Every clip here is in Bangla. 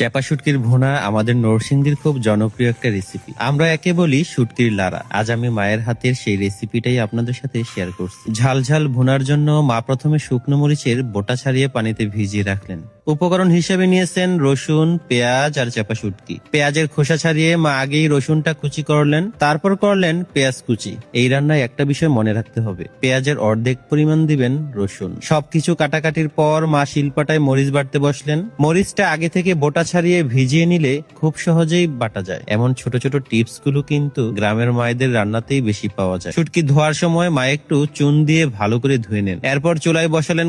চাপা শুটকির ভুনা আমাদের নরসিংদীর খুব জনপ্রিয় একটা রেসিপি। আমরা একে বলি শুটকির লারা। আজ আমি মায়ের হাতের সেই রেসিপিটাই আপনাদের সাথে শেয়ার করছি। ঝাল ঝাল ভুনার জন্য মা প্রথমে শুকনো মরিচের বোটা ছাড়িয়ে পানিতে ভিজিয়ে রাখলেন। উপকরণ হিসেবে নিয়েছেন রসুন, পেঁয়াজ আর চাপা শুটকি। পেঁয়াজের খোসা ছাড়িয়ে মা আগেই রসুনটা কুচি করলেন, তারপর করলেন পেঁয়াজ কুচি। এই রান্নায় একটা বিষয় মনে রাখতে হবে, পেঁয়াজের অর্ধেক পরিমাণ দিবেন রসুন। সবকিছু কাটাকাটির পর মা শিলপাটায় মরিচ বাটতে বসলেন। মরিচটা আগে থেকে বোটা ছাড়িয়ে ভিজিয়ে নিলে খুব সহজেই বাটা যায়। এমন ছোট ছোট টিপস গুলো কিন্তু গ্রামের মায়েদের রান্নাতেই বেশি পাওয়া যায়। শুটকি ধোয়ার সময় মা একটু চুন দিয়ে ভালো করে ধুয়ে নেন। এরপর চুলায় বসালেন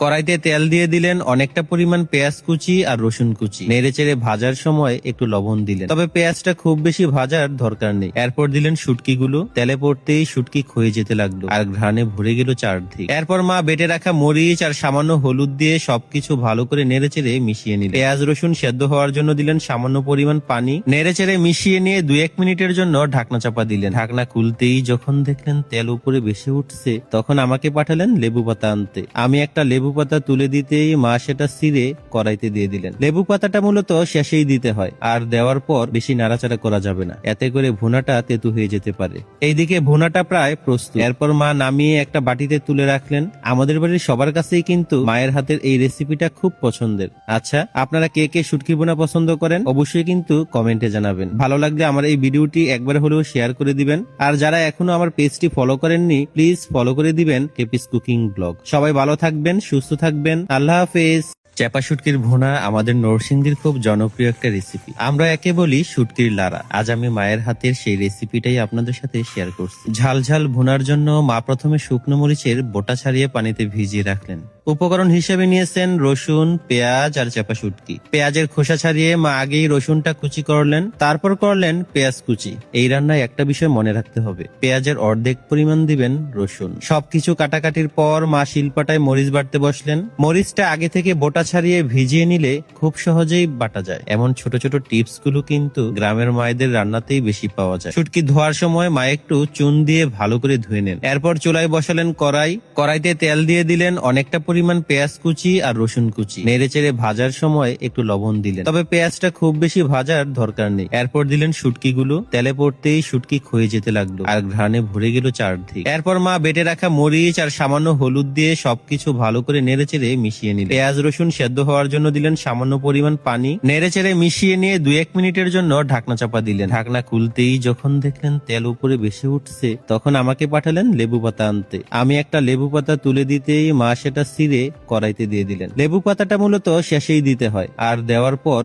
কড়াইতে তেল দিয়ে দিলেন অনেকটা পরিমাণ পেঁয়াজ কুচি আর রসুন কুচি। নেড়ে চেড়ে ভাজার সময় একটু লবণ দিলেন, তবে পেঁয়াজটা খুব বেশি ভাজার দরকার নেই। এরপর দিলেন শুটকি গুলো। তেলে পড়তেই শুটকি ক্ষয়ে যেতে লাগলো আর ঘ্রাণে ভরে গেল চারদিক। এরপর মা বেটে রাখা মরিচ আর সামান্য হলুদ দিয়ে সবকিছু ভালো করে নেড়ে চেড়ে মিশিয়ে নিলেন। পেঁয়াজ রসুন সেদ্ধ হওয়ার জন্য দিলেন সামান্য পরিমাণ পানি। নেড়ে চেড়ে মিশিয়ে নিয়ে 2-1 মিনিটের জন্য ঢাকনা চাপা দিলেন। ঢাকনা খুলতেই যখন দেখলেন তেল উপরে ভেসে উঠছে, তখন আমাকে পাঠালেন লেবু পাতা আনতে। আমি একটা লেবু পাতা তুলে দিতেই মা সেটা ছিঁড়ে কড়াইতে দিয়ে দিলেন। লেবু পাতাটা মূলত শেষেই দিতে হয়, আর দেওয়ার পর বেশি নাড়াচাড়া করা যাবে না, এতে করে ভুনাটা তেতো হয়ে যেতে পারে। এইদিকে ভুনাটা প্রায় প্রস্তুত। এরপর মা নামিয়ে একটা বাটিতে তুলে রাখলেন। আমাদের বাড়ির সবার কাছেই কিন্তু মায়ের হাতের এই রেসিপিটা খুব পছন্দের। আচ্ছা, আপনারা কে কে শুটকি ভুনা পছন্দ করেন অবশ্যই কিন্তু কমেন্টে জানাবেন। ভালো লাগলে আমার এই ভিডিওটি একবার হলেও শেয়ার করে দিবেন। আর যারা এখনো আমার পেজটি ফলো করেননি, প্লিজ ফলো করে দিবেন কেপিস কুকিং ব্লগ। সবাই ভালো থাকবেন, সুস্থ থাকবেন। আল্লাহ হাফেজ। চাপা শুটকির ভুনা আমাদের নরসিংদীর খুব জনপ্রিয় একটা রেসিপি। আমরা একে বলি শুটকির লারা। আজ আমি মায়ের হাতের সেই রেসিপিটাই আপনাদের সাথে শেয়ার করছি। ঝাল ঝাল ভুনার জন্য মা প্রথমে শুকনো মরিচের বোটা ছাড়িয়ে পানিতে ভিজিয়ে রাখলেন। উপকরণ হিসেবে নিয়েছেন রসুন, পেঁয়াজ আর চাপা শুটকি। পেঁয়াজের খোসা ছাড়িয়ে মা আগেই রসুনটা কুচি করলেন, তারপর করলেন পেঁয়াজ কুচি। এই রান্নায় একটা বিষয় মনে রাখতে হবে, পেঁয়াজের অর্ধেক পরিমাণ দিবেন রসুন। সবকিছু কাটাকাটির পর মা শিলপাটায় মরিচ বাটতে বসলেন। মরিচটা আগে থেকে বোটা ছাড়িয়ে ভিজিয়ে নিলে খুব সহজেই বাটা যায়। এমন ছোট ছোট টিপস গুলো কিন্তু গ্রামের মায়েদের রান্নাতেই বেশি পাওয়া যায়। শুটকি ধোয়ার সময় মা একটু চুন দিয়ে ভালো করে ধুয়ে নেন। এরপর চুলায় বসালেন কড়াইতে তেল দিয়ে দিলেন অনেকটা পরিমাণ পেঁয়াজ কুচি আর রসুন কুচি। নেড়ে চেড়ে ভাজার সময় একটু লবণ দিলেন, তবে পেঁয়াজটা খুব বেশি ভাজার দরকার নেই। এরপর দিলেন শুটকি গুলো। তেলে পড়তেই শুটকি ক্ষয়ে যেতে লাগলো আর ঘ্রাণে ভরে গেল চারদিক। এরপর মা বেটে রাখা মরিচ আর সামান্য হলুদ দিয়ে সবকিছু ভালো করে নেড়ে চেড়ে মিশিয়ে নিলেন। পেঁয়াজ রসুন সেদ্ধ হওয়ার জন্য দিলেন সামান্য পরিমাণ পানি। নেড়ে চেড়ে মিশিয়ে নিয়ে 2-1 মিনিটের জন্য ঢাকনা চাপা দিলেন। ঢাকনা খুলতেই যখন দেখলেন তেল উপরে ভেসে উঠছে, তখন আমাকে পাঠালেন লেবু পাতা আনতে। আমি একটা লেবু পাতা তুলে দিতেই মা সেটা ছিঁড়ে কড়াইতে দিয়ে দিলেন। লেবু পাতাটা মূলত শেষেই দিতে হয়, আর দেওয়ার পর